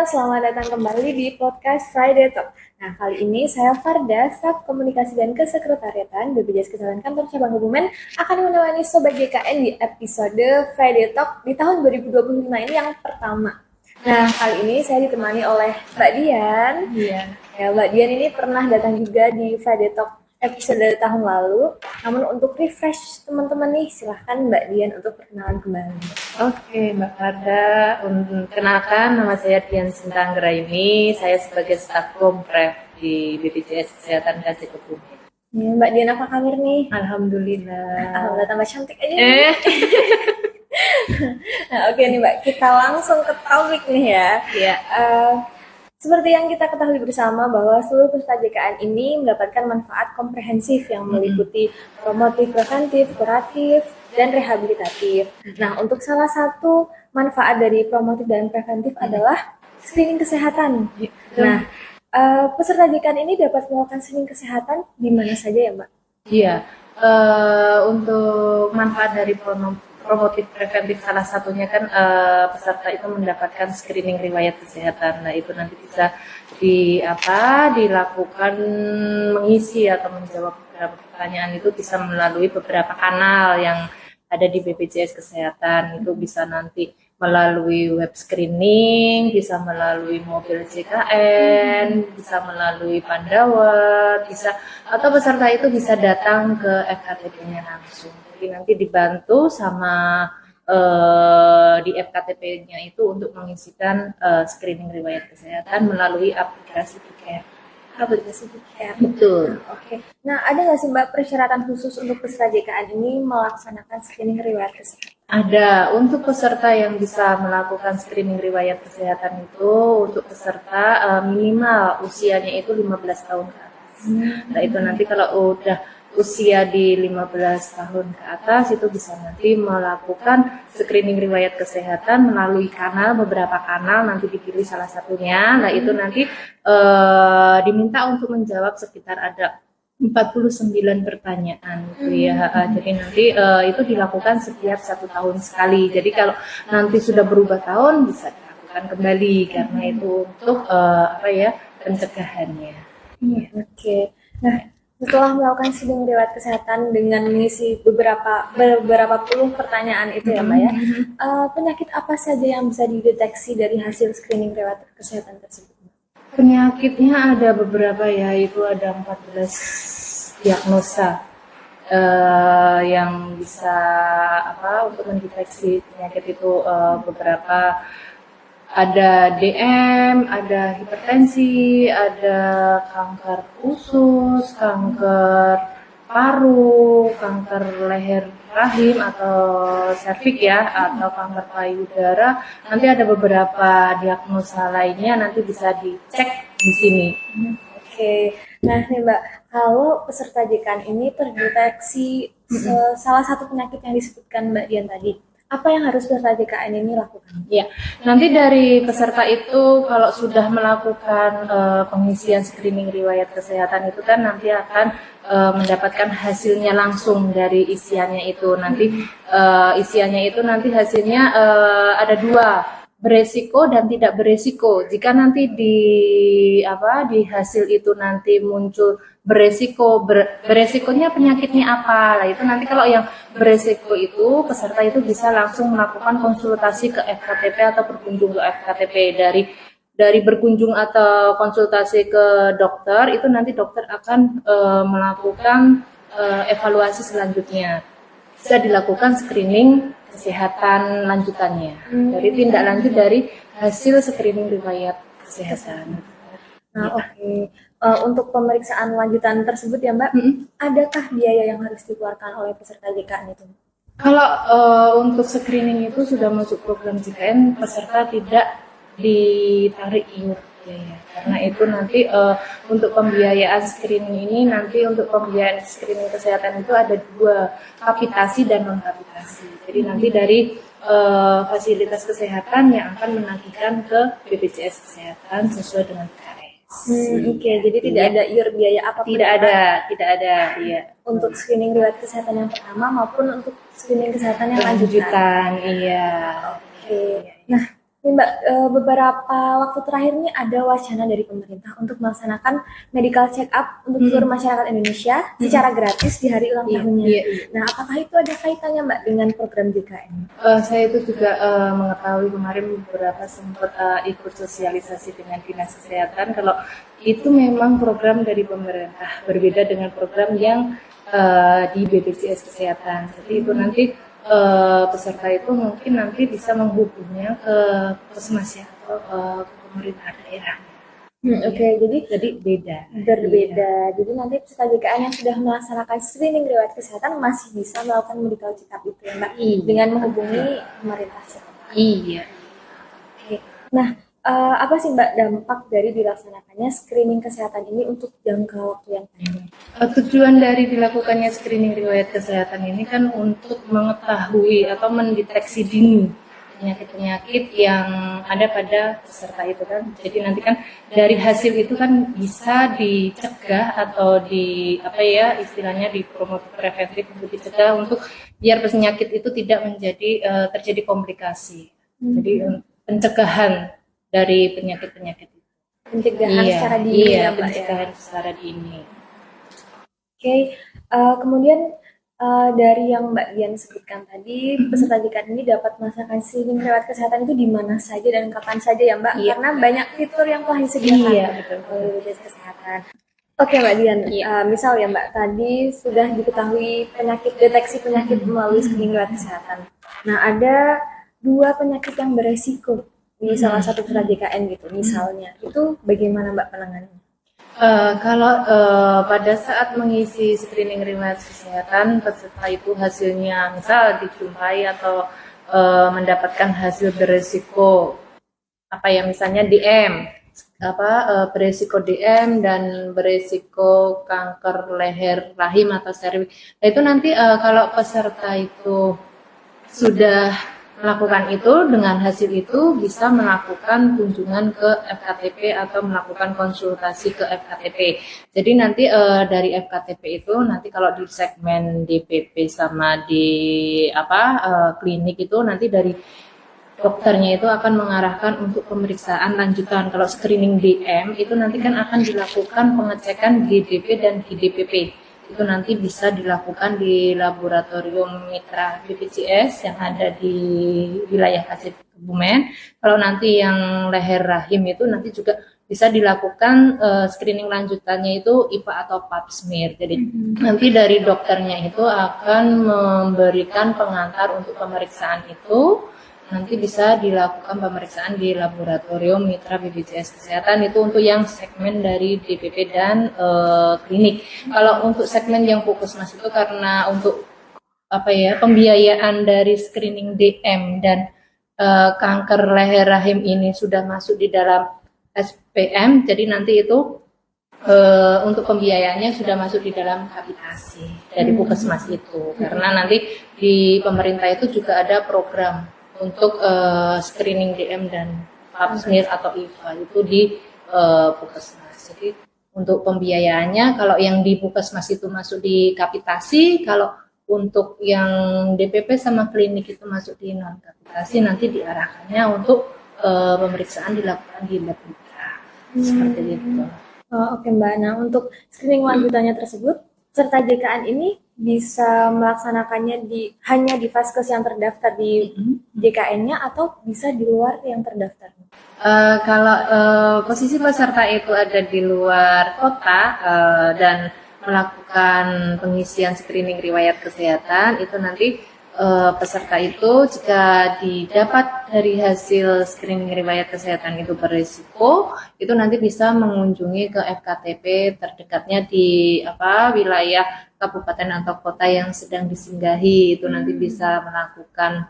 selamat datang kembali di podcast Friday Talk. Nah, kali ini saya Farda, staf komunikasi dan kesekretariatan BPJS Kesehatan Kantor Cabang Kebumen akan menemani Sobat JKN di episode Friday Talk di tahun 2025 ini yang pertama. Nah, kali ini saya ditemani oleh Mbak Dian. Iya. Ya, Mbak Dian ini pernah datang juga di Friday Talk episode tahun lalu. Namun untuk refresh teman-teman nih, silahkan Mbak Dian untuk perkenalan kembali. Oke, Mbak Farda. Kenalkan, nama saya Dian Sintanggraini. Saya sebagai staf kompref di BPJS Kesehatan KC Kebumen. Ya, Mbak Dian apa kabar nih? Alhamdulillah. Alhamdulillah tambah cantik aja nih. Nah, oke nih Mbak, kita langsung ke topik nih ya. Iya. Seperti yang kita ketahui bersama bahwa seluruh peserta JKN ini mendapatkan manfaat komprehensif yang meliputi promotif, preventif, kuratif, dan rehabilitatif. Nah, untuk salah satu manfaat dari promotif dan preventif adalah screening kesehatan. Nah, peserta JKN ini dapat melakukan screening kesehatan di mana saja ya Mbak? Iya. Untuk manfaat dari promotif preventif salah satunya kan peserta itu mendapatkan screening riwayat kesehatan. Nah, itu nanti bisa dilakukan mengisi atau menjawab beberapa pertanyaan itu bisa melalui beberapa kanal yang ada di BPJS Kesehatan. Itu bisa nanti melalui web screening, bisa melalui mobil JKN, bisa melalui Pandawa, bisa atau peserta itu bisa datang ke FKTP-nya langsung. Jadi nanti dibantu sama di FKTP-nya itu untuk mengisikan screening riwayat kesehatan melalui aplikasi Care. Aplikasi Care. Betul. Oke. Nah, ada nggak sih Mbak persyaratan khusus untuk peserta JKN ini melaksanakan screening riwayat kesehatan? Ada. Untuk peserta yang bisa melakukan screening riwayat kesehatan itu, untuk peserta minimal usianya itu 15 tahun ke atas. Nah, itu nanti kalau udah usia di 15 tahun ke atas itu bisa nanti melakukan screening riwayat kesehatan melalui beberapa kanal, nanti dipilih salah satunya. Nah, itu nanti diminta untuk menjawab sekitar ada 49 pertanyaan gitu ya. Jadi nanti itu dilakukan setiap 1 tahun sekali. Jadi kalau nanti sudah berubah tahun bisa dilakukan kembali karena itu untuk pencegahannya. Oke. Nah, setelah melakukan screening riwayat kesehatan dengan mengisi beberapa puluh pertanyaan itu ya Mbak ya, penyakit apa saja yang bisa dideteksi dari hasil screening riwayat kesehatan tersebut? Penyakitnya ada beberapa ya, itu ada 14 diagnosa yang bisa untuk mendeteksi penyakit itu. Beberapa ada DM, ada hipertensi, ada kanker usus, kanker paru, kanker leher rahim atau serviks ya, atau kanker payudara. Nanti ada beberapa diagnosa lainnya, nanti bisa dicek di sini. Oke. Nah nih Mbak, kalau peserta JKN ini terdeteksi salah satu penyakit yang disebutkan Mbak Dian tadi, apa yang harus peserta JKN ini lakukan? Ya, nanti dari peserta itu kalau sudah melakukan pengisian screening riwayat kesehatan itu kan nanti akan mendapatkan hasilnya langsung dari isiannya itu. Nanti isiannya itu nanti hasilnya ada 2. Beresiko dan tidak beresiko. Jika nanti di hasil itu nanti muncul beresikonya penyakitnya apa. Nah, itu nanti kalau yang beresiko itu peserta itu bisa langsung melakukan konsultasi ke FKTP atau berkunjung ke FKTP. Dari berkunjung atau konsultasi ke dokter itu nanti dokter akan melakukan evaluasi selanjutnya. Bisa dilakukan screening kesehatan lanjutannya dari tindak lanjut dari hasil screening riwayat kesehatan. Nah, oke. Untuk pemeriksaan lanjutan tersebut ya Mbak, adakah biaya yang harus dikeluarkan oleh peserta JKN itu? Kalau untuk screening itu sudah masuk program JKN, peserta tidak ditarik iuran biaya. Karena itu nanti untuk pembiayaan screening ini, nanti untuk pembiayaan screening kesehatan itu ada 2, kapitasi dan non kapitasi. Jadi nanti dari fasilitas kesehatan yang akan menagihkan ke BPJS Kesehatan sesuai dengan KRS. Oke, jadi tidak ada iur biaya apapun. Tidak ada. Iya. Untuk screening riwayat kesehatan yang pertama maupun untuk screening kesehatan yang lanjutan. Iya. Oke. Nah, Nih Mbak, beberapa waktu terakhir ini ada wacana dari pemerintah untuk melaksanakan medical check up untuk seluruh masyarakat Indonesia secara gratis di hari ulang tahunnya. Iya. Nah, apakah itu ada kaitannya Mbak dengan program JKN? Saya itu juga mengetahui kemarin beberapa sempat ikut sosialisasi dengan Dinas Kesehatan kalau itu memang program dari pemerintah, berbeda dengan program yang di BPJS Kesehatan. Jadi itu nanti peserta itu mungkin nanti bisa menghubungnya ke puskesmas ya atau ke pemerintah daerah. Oke, Jadi beda. berbeda. Jadi nanti peserta JKN yang sudah melaksanakan screening riwayat kesehatan masih bisa melakukan medical check up itu ya Mbak, Iya. dengan menghubungi pemerintah setempat. Iya. Oke. Nah, apa sih Mbak dampak dari dilaksanakannya screening kesehatan ini untuk jangka waktu yang panjang? Tujuan dari dilakukannya screening riwayat kesehatan ini kan untuk mengetahui atau mendeteksi dini penyakit-penyakit yang ada pada peserta itu kan. Jadi nanti kan dari hasil itu kan bisa dicegah atau istilahnya dipromosi preventif untuk dicegah untuk biar penyakit itu tidak menjadi terjadi komplikasi. Jadi pencegahan dari penyakit-penyakit itu. Pencegahan secara dini Iya, ya Mbak ya. pencegahan secara dini. Oke, kemudian dari yang Mbak Dian sebutkan tadi, peserta JKN ini dapat melaksanakan screening riwayat kesehatan itu di mana saja dan kapan saja ya Mbak, Iya. karena banyak fitur yang telah disediakan Iya, betul. oleh BPJS Kesehatan. Oke Mbak Dian, misal ya Mbak, tadi sudah diketahui deteksi penyakit melalui screening riwayat kesehatan. Nah, ada 2 penyakit yang beresiko di salah satu peserta JKN gitu, misalnya. Itu bagaimana Mbak penanganannya? Kalau pada saat mengisi screening riwayat kesehatan, peserta itu hasilnya misal dijumpai atau mendapatkan hasil beresiko misalnya DM beresiko DM dan beresiko kanker leher rahim atau serviks. Nah, itu nanti kalau peserta itu sudah melakukan itu, dengan hasil itu bisa melakukan kunjungan ke FKTP atau melakukan konsultasi ke FKTP. Jadi nanti dari FKTP itu nanti kalau di segmen DPP sama di klinik itu nanti dari dokternya itu akan mengarahkan untuk pemeriksaan lanjutan. Kalau screening DM itu nanti kan akan dilakukan pengecekan GDP dan GDPP. Itu nanti bisa dilakukan di laboratorium mitra BPJS yang ada di wilayah KC Kebumen. Kalau nanti yang leher rahim itu nanti juga bisa dilakukan screening lanjutannya itu IPA atau pap smear. Jadi nanti dari dokternya itu akan memberikan pengantar untuk pemeriksaan itu. Nanti bisa dilakukan pemeriksaan di laboratorium mitra BPJS Kesehatan itu untuk yang segmen dari DPP dan klinik. Kalau untuk segmen yang puskesmas itu karena untuk pembiayaan dari screening DM dan kanker leher rahim ini sudah masuk di dalam SPM, jadi nanti itu untuk pembiayaannya sudah masuk di dalam kapitasi dari puskesmas itu. Karena nanti di pemerintah itu juga ada program untuk screening DM dan pap smear atau IVA itu di puskesmas. Jadi untuk pembiayaannya kalau yang di puskesmas itu masuk di kapitasi, kalau untuk yang DPP sama klinik itu masuk di non kapitasi, nanti diarahkannya untuk pemeriksaan dilakukan di lab mitra. Seperti itu. Oke Mbak, nah untuk screening lanjutannya tersebut, peserta JKN ini bisa melaksanakannya hanya di vaskes yang terdaftar di JKN-nya atau bisa di luar yang terdaftar? Kalau posisi peserta itu ada di luar kota dan melakukan pengisian screening riwayat kesehatan, itu nanti peserta itu jika didapat dari hasil screening riwayat kesehatan itu berisiko, itu nanti bisa mengunjungi ke FKTP terdekatnya di wilayah kabupaten atau kota yang sedang disinggahi. Itu nanti bisa melakukan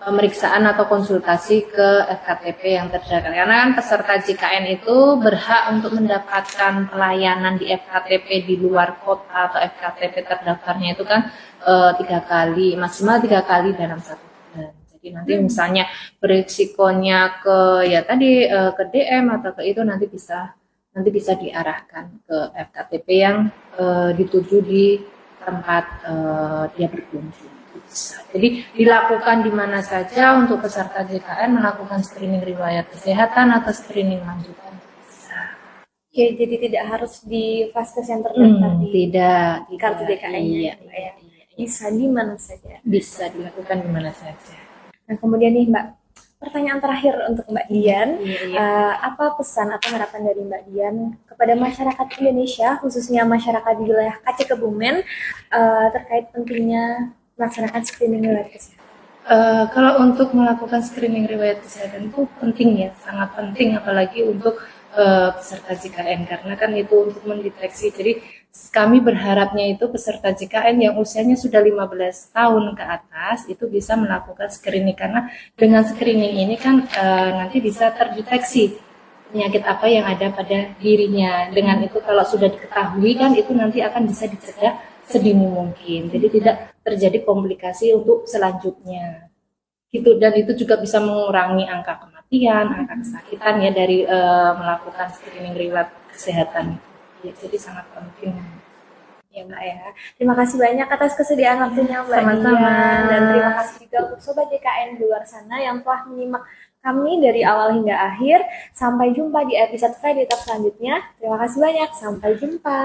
pemeriksaan atau konsultasi ke FKTP yang terdekat. Karena kan peserta JKN itu berhak untuk mendapatkan pelayanan di FKTP di luar kota atau FKTP terdaftarnya itu kan 3 kali, maksimal 3 kali dalam 1 bulan. Jadi nanti misalnya berisikonya ke ke DM atau ke itu nanti bisa diarahkan ke FKTP yang dituju di tempat dia berkunjung. bisa. Jadi dilakukan di mana saja untuk peserta JKN melakukan screening riwayat kesehatan atau screening lanjutan. Bisa. Oke, jadi tidak harus di Vaskes yang terdaftar di Tidak, kartu tidak. JKN-nya, Iya, Mbak, iya, ya. iya. Bisa di mana saja. Bisa dilakukan di mana saja. Nah, kemudian nih Mbak, pertanyaan terakhir untuk Mbak Dian, Iya. apa pesan atau harapan dari Mbak Dian kepada masyarakat Indonesia, khususnya masyarakat di wilayah KC Kebumen, terkait pentingnya melaksanakan screening riwayat kesehatan? Kalau untuk melakukan screening riwayat kesehatan itu penting ya, sangat penting apalagi untuk peserta JKN karena kan itu untuk mendeteksi. Jadi kami berharapnya itu peserta JKN yang usianya sudah 15 tahun ke atas itu bisa melakukan screening karena dengan screening ini kan nanti bisa terdeteksi penyakit apa yang ada pada dirinya. Dengan itu kalau sudah diketahui kan itu nanti akan bisa dicegah sedini mungkin. Jadi tidak terjadi komplikasi untuk selanjutnya. Gitu, dan itu juga bisa mengurangi angka kematian, angka kesakitan ya dari melakukan screening riwayat kesehatan. Ya, jadi sangat penting. Ya Mbak ya. Terima kasih banyak atas kesediaan waktunya Mbak Sama-sama. Dian, dan terima kasih juga untuk Sobat JKN di luar sana yang telah menyimak kami dari awal hingga akhir. Sampai jumpa di episode Friday Talk selanjutnya. Terima kasih banyak. Sampai jumpa.